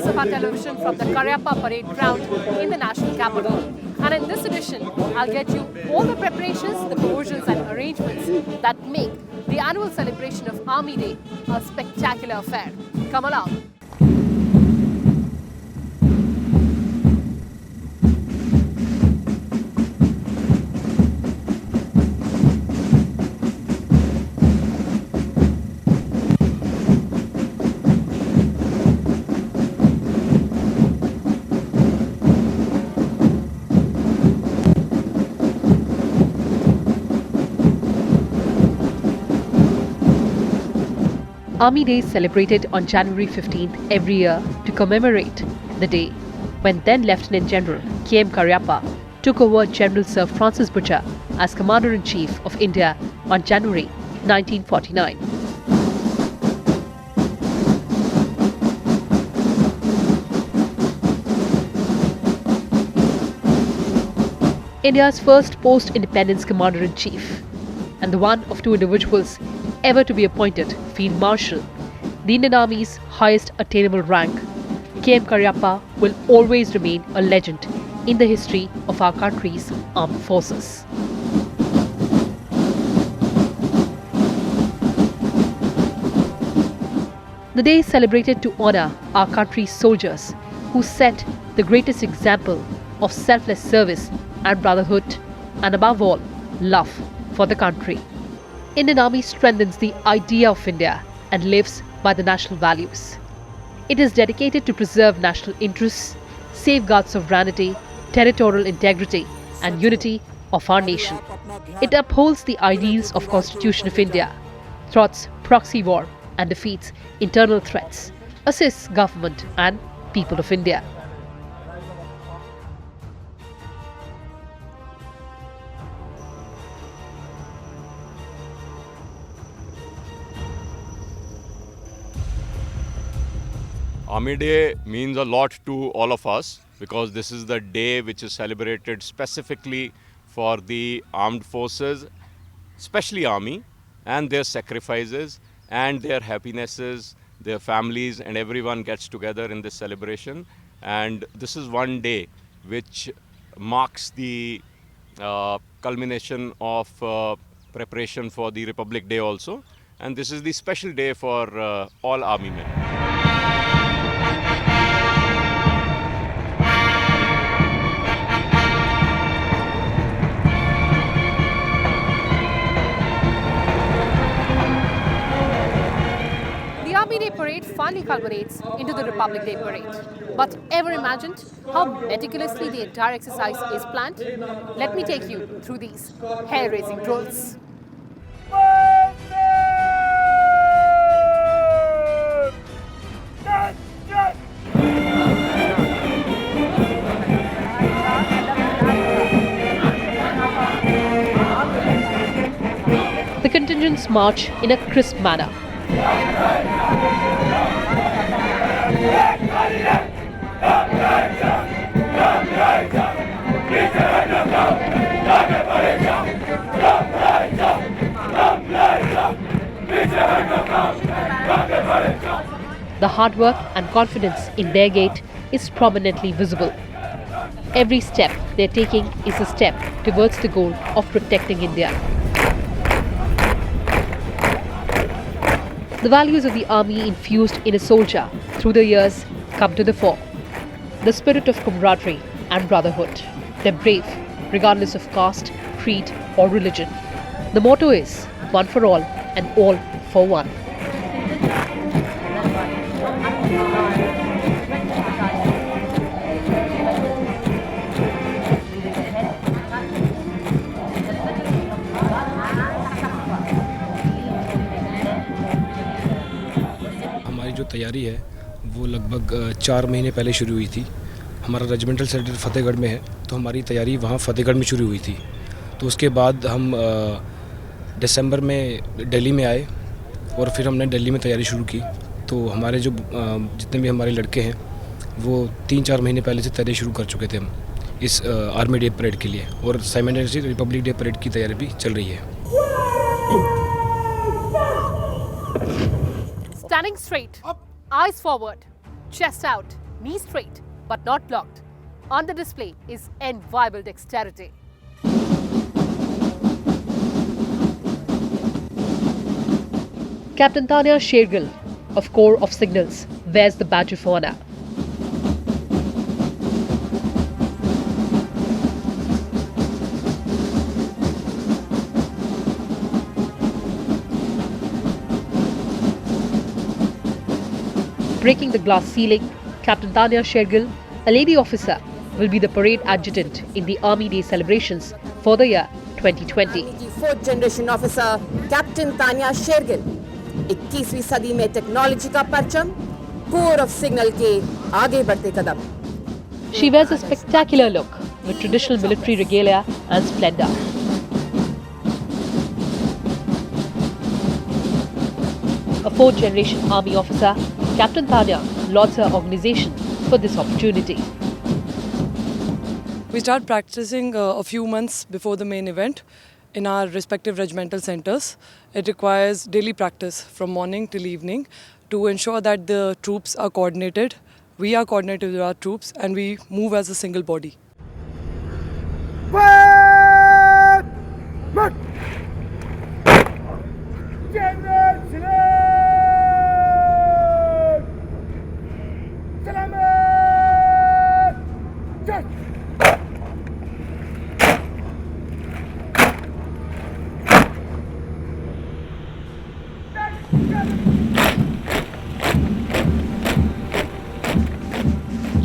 of our television from the Cariappa Parade Ground in the national capital. And in this edition, I'll get you all the preparations, the provisions and arrangements that make the annual celebration of Army Day a spectacular affair. Come along. Army Day is celebrated on January 15th every year to commemorate the day when then Lieutenant General K.M. Cariappa took over General Sir Francis Butcher as Commander-in-Chief of India on January 1949. India's first post-independence Commander-in-Chief and the one of two individuals ever to be appointed Field Marshal, the Indian Army's highest attainable rank, K.M. Cariappa will always remain a legend in the history of our country's armed forces. The day is celebrated to honor our country's soldiers who set the greatest example of selfless service and brotherhood and above all, love for the country. Indian Army strengthens the idea of India and lives by the national values. It is dedicated to preserve national interests, safeguard sovereignty, territorial integrity and unity of our nation. It upholds the ideals of Constitution of India, thwarts proxy war and defeats internal threats, assists government and people of India. Army Day means a lot to all of us because this is the day which is celebrated specifically for the armed forces, especially Army, and their sacrifices and their happinesses, their families, and everyone gets together in this celebration. And this is one day which marks the culmination of preparation for the Republic Day also. And this is the special day for all Army men. The Army Day Parade finally culminates into the Republic Day Parade. But ever imagined how meticulously the entire exercise is planned? Let me take you through these hair-raising drills. The contingents march in a crisp manner. The hard work and confidence in their gait is prominently visible. Every step they're taking is a step towards the goal of protecting India. The values of the army infused in a soldier through the years come to the fore. The spirit of camaraderie and brotherhood. They're brave, regardless of caste, creed or religion. The motto is one for all and all for one. जो तैयारी है वो लगभग 4 महीने पहले शुरू हुई थी। हमारा रेजिमेंटल सेंटर फतेहगढ़ में है, तो हमारी तैयारी वहाँ फतेहगढ़ में शुरू हुई थी। तो उसके बाद हम दिसंबर में दिल्ली में आए और फिर हमने दिल्ली में तैयारी शुरू की। तो हमारे जो जितने भी हमारे लड़के हैं वो 3-4 महीने पहले से तैयारी शुरू कर चुके थे हम इस आर्मी डे परेड के लिए, और साइमल्टेनियसली रिपब्लिक डे परेड की तैयारी भी चल रही है। Standing straight, eyes forward, chest out, knee straight but not blocked. On the display is enviable dexterity. Captain Tanya Shergill of Corps of Signals wears the badge of honor. Breaking the glass ceiling, Captain Tanya Shergill, a lady officer, will be the parade adjutant in the Army Day celebrations for the year 2020. Army की 4th generation officer captain Tania Shergill 21वीं सदी में technology का परचम, core of signal के आगे बढ़ते कदम. She wears a spectacular look with traditional military regalia and splendor. A 4th generation army officer, Captain Tanya lauds her organization for this opportunity. We start practicing a few months before the main event in our respective regimental centers. It requires daily practice from morning till evening to ensure that the troops are coordinated. We are coordinated with our troops and we move as a single body.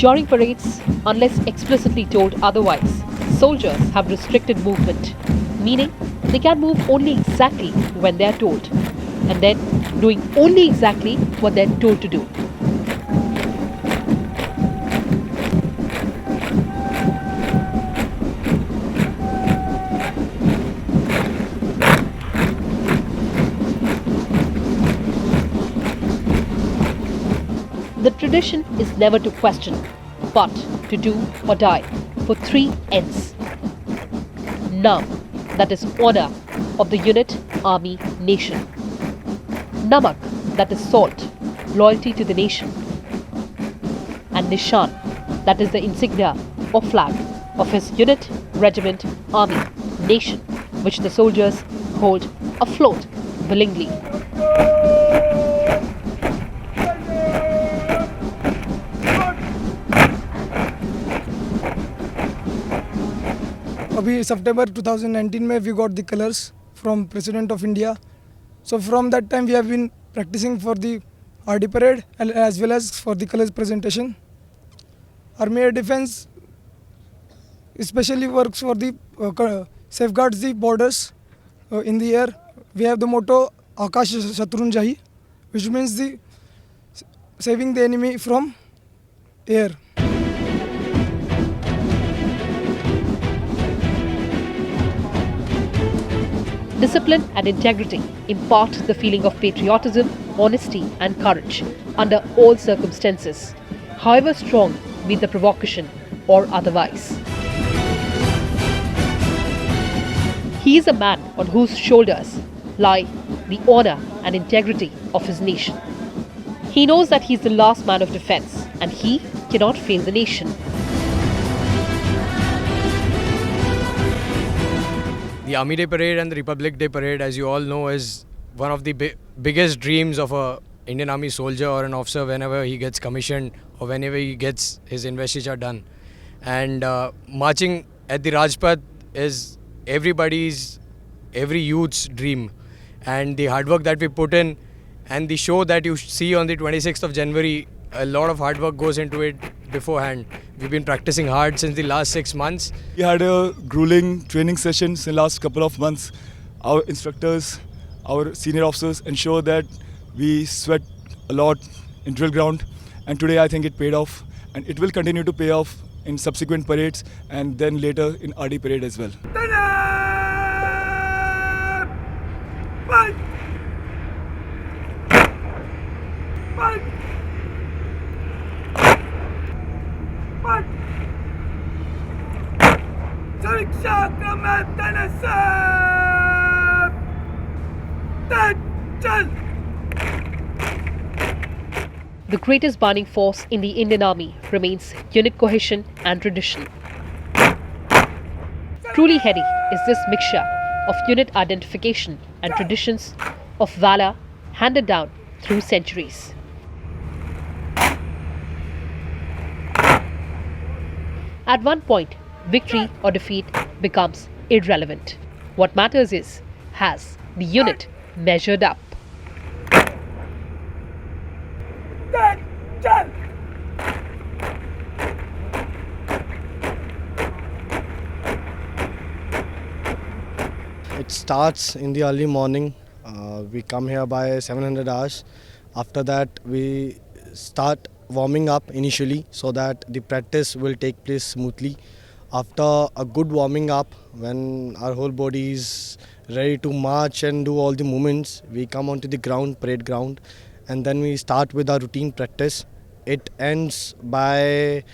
During parades, unless explicitly told otherwise, soldiers have restricted movement, meaning they can move only exactly when they are told, and then doing only exactly what they are told to do. The tradition is never to question, but to do or die for 3 N's. Nam, that is honor of the unit, army, nation. Namak, that is salt, loyalty to the nation. And Nishan, that is the insignia or flag of his unit, regiment, army, nation, which the soldiers hold afloat willingly. अभी सितंबर 2019 में we got the colors from President of India. So from that time we have been practicing for the RD parade as well as for the colors presentation. Army Air Defense especially works for the safeguards the borders in the air. We have the motto Akash Shatrun Jahi, which means the saving the enemy from air. Discipline and integrity impart the feeling of patriotism, honesty and courage under all circumstances, however strong be the provocation or otherwise. He is a man on whose shoulders lie the honor and integrity of his nation. He knows that he is the last man of defense and he cannot fail the nation. The Army Day Parade and the Republic Day Parade, as you all know, is one of the biggest dreams of a Indian Army soldier or an officer whenever he gets commissioned or whenever he gets his investiture done. And marching at the Rajpath is every youth's dream. And the hard work that we put in and the show that you see on the 26th of January, a lot of hard work goes into it beforehand. We've been practicing hard since the last 6 months. We had a grueling training sessions in the last couple of months. Our instructors, our senior officers ensure that we sweat a lot in drill ground, and today I think it paid off, and it will continue to pay off in subsequent parades and then later in RD parade as well. the greatest binding force in the Indian Army remains unit cohesion and tradition. Truly heady is this mixture of unit identification and traditions of valor handed down through centuries. At one point, victory or defeat becomes irrelevant. What matters is, has the unit measured up? It starts in the early morning. We come here by 700 hours. After that, we start warming up initially so that the practice will take place smoothly. After a good warming up, when our whole body is ready to march and do all the movements, we come onto the ground, parade ground, and then we start with our routine practice. It ends by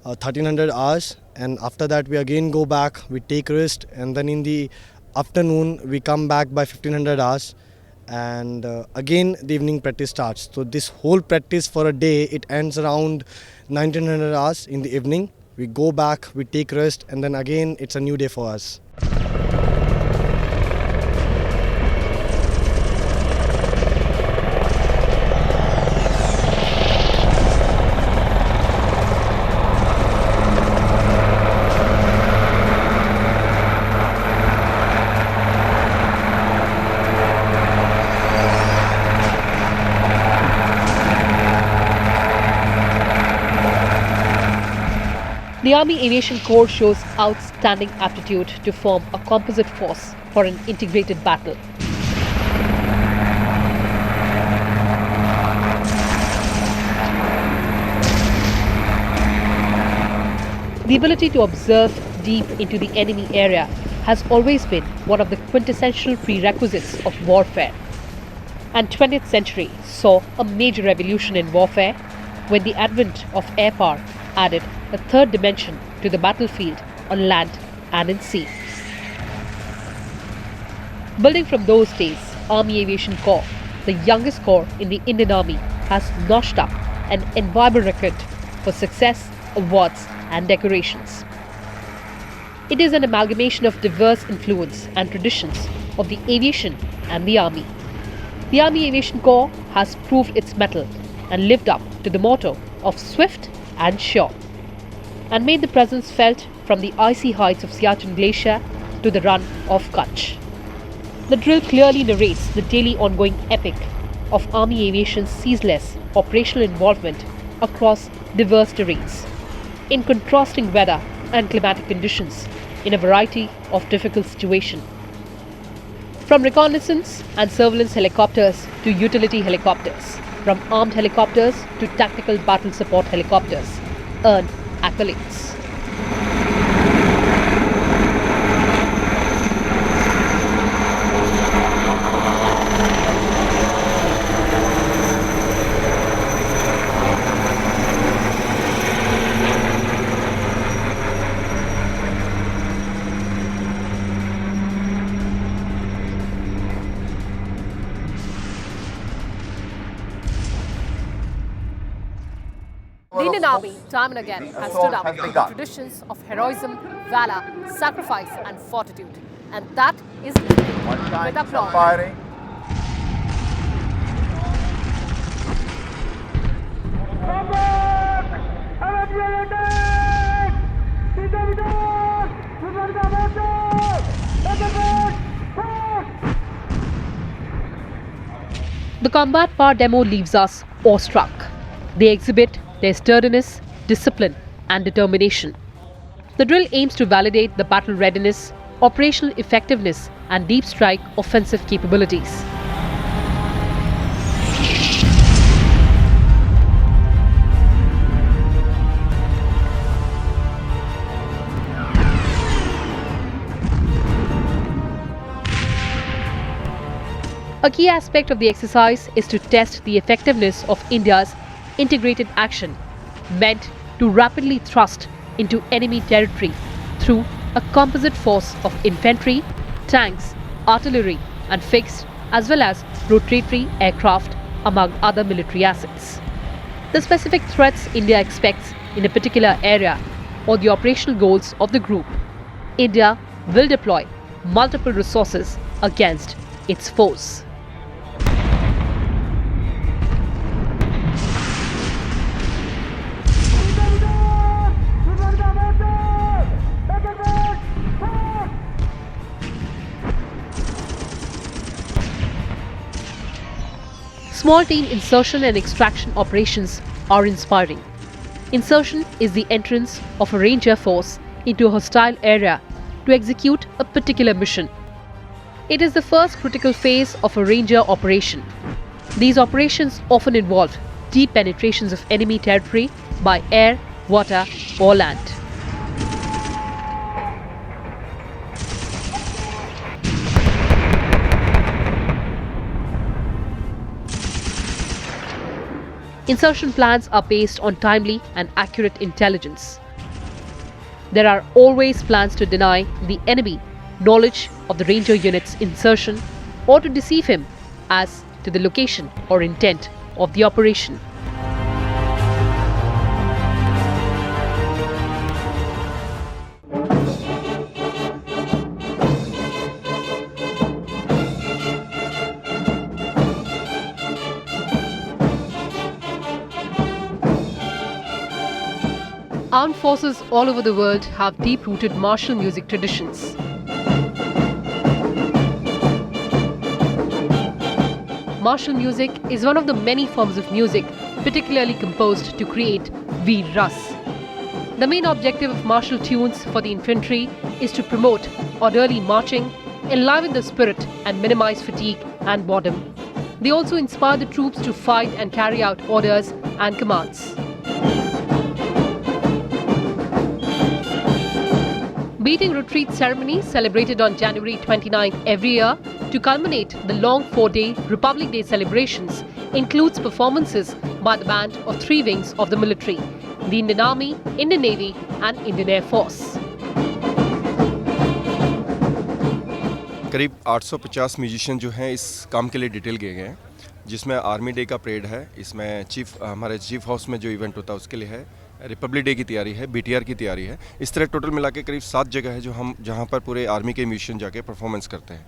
1300 hours, and after that we again go back, we take rest, and then in the afternoon we come back by 1500 hours, and again the evening practice starts. So this whole practice for a day, it ends around 1900 hours in the evening. We go back, we take rest, and then again it's a new day for us. The Army Aviation Corps shows outstanding aptitude to form a composite force for an integrated battle. The ability to observe deep into the enemy area has always been one of the quintessential prerequisites of warfare. And 20th century saw a major revolution in warfare when the advent of air power added a third dimension to the battlefield on land and in sea. Building from those days, Army Aviation Corps, the youngest corps in the Indian Army, has notched up an enviable record for success, awards and decorations. It is an amalgamation of diverse influence and traditions of the aviation and the Army. The Army Aviation Corps has proved its mettle and lived up to the motto of swift and sure, and made the presence felt from the icy heights of Siachen Glacier to the run of Kutch. The drill clearly narrates the daily ongoing epic of Army Aviation's ceaseless operational involvement across diverse terrains, in contrasting weather and climatic conditions, in a variety of difficult situations. From reconnaissance and surveillance helicopters to utility helicopters, from armed helicopters to tactical battle support helicopters, earn accolades. The Indian Army, time and again, has stood up to the traditions of heroism, valor, sacrifice and fortitude. And that is with applause. The combat power demo leaves us awestruck. They exhibit their sturdiness, discipline and determination. The drill aims to validate the battle readiness, operational effectiveness and deep strike offensive capabilities. A key aspect of the exercise is to test the effectiveness of India's integrated action, meant to rapidly thrust into enemy territory through a composite force of infantry, tanks, artillery and fixed as well as rotatory aircraft among other military assets. the specific threats India expects in a particular area or the operational goals of the group. India will deploy multiple resources against its foes. Small team insertion and extraction operations are inspiring. Insertion is the entrance of a ranger force into a hostile area to execute a particular mission. It is the first critical phase of a ranger operation. These operations often involve deep penetrations of enemy territory by air, water, or land. Insertion plans are based on timely and accurate intelligence. There are always plans to deny the enemy knowledge of the ranger unit's insertion or to deceive him as to the location or intent of the operation. Armed forces all over the world have deep-rooted martial music traditions. Martial music is one of the many forms of music particularly composed to create Veer Ras. The main objective of martial tunes for the infantry is to promote orderly marching, enliven the spirit and minimize fatigue and boredom. They also inspire the troops to fight and carry out orders and commands. Beating retreat ceremony celebrated on January 29 every year to culminate the long 4-day Republic Day celebrations includes performances by the band of 3 wings of the military, the Indian Army, Indian Navy and Indian Air Force. करीब 850 musician जो हैं इस काम के लिए detail गए हैं, जिसमें आर्मी डे का परेड है, इसमें हमारे चीफ हाउस में जो इवेंट होता है उसके लिए है, रिपब्लिक डे की तैयारी है, बीटीआर की तैयारी है। इस तरह टोटल मिला के करीब 7 जगह है जहाँ पर पूरे आर्मी के म्यूजिशियन जाके परफॉर्मेंस करते हैं।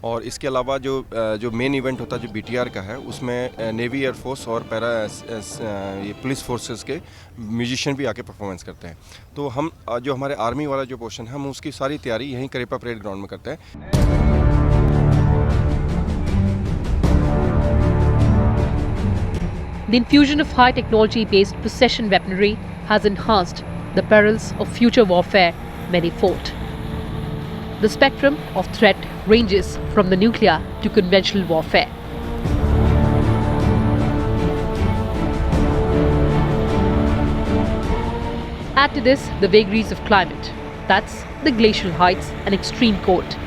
और इसके अलावा जो मेन इवेंट होता है जो बीटीआर का है, उसमें नेवी, एयरफोर्स और ये पुलिस फोर्सेस के म्यूजिशियन भी आके परफॉर्मेंस करते हैं। तो हम जो हमारे आर्मी वाला जो पोर्शन है, हम उसकी सारी तैयारी यहीं करेपा परेड ग्राउंड में करते हैं। The infusion of high technology-based precision weaponry has enhanced the perils of future warfare many fought. The spectrum of threat ranges from the nuclear to conventional warfare. Add to this the vagaries of climate, that's the glacial heights and extreme cold,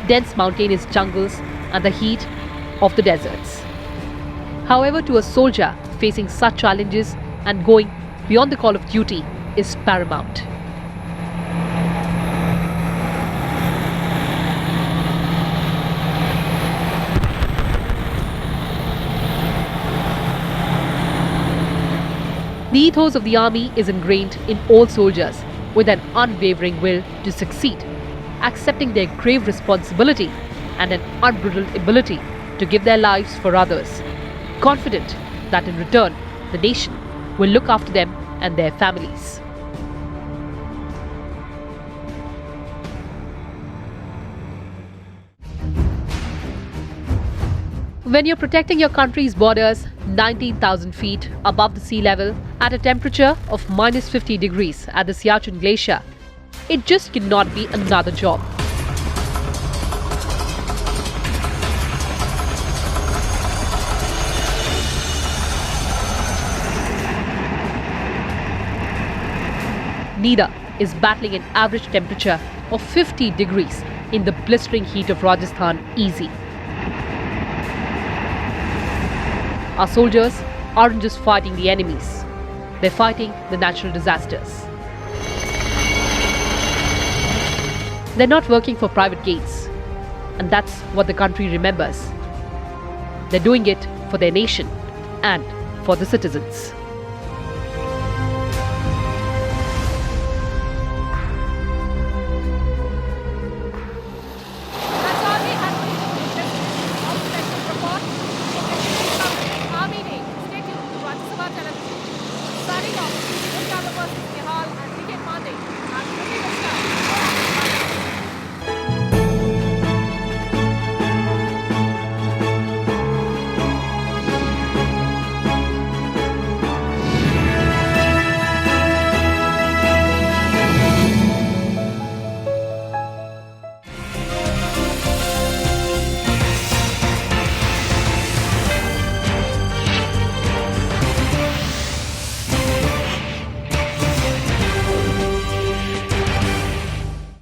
dense mountainous jungles and the heat of the deserts. However, to a soldier facing such challenges and going beyond the call of duty is paramount. The ethos of the army is ingrained in all soldiers with an unwavering will to succeed, accepting their grave responsibility and an unbridled ability to give their lives for others, confident that in return, the nation will look after them and their families. When you're protecting your country's borders 19,000 feet above the sea level at a temperature of minus 50 degrees at the Siachen Glacier, it just cannot be another job. Neither is battling an average temperature of 50 degrees in the blistering heat of Rajasthan easy. Our soldiers aren't just fighting the enemies, they're fighting the natural disasters. They're not working for private gains, and that's what the country remembers. They're doing it for their nation and for the citizens.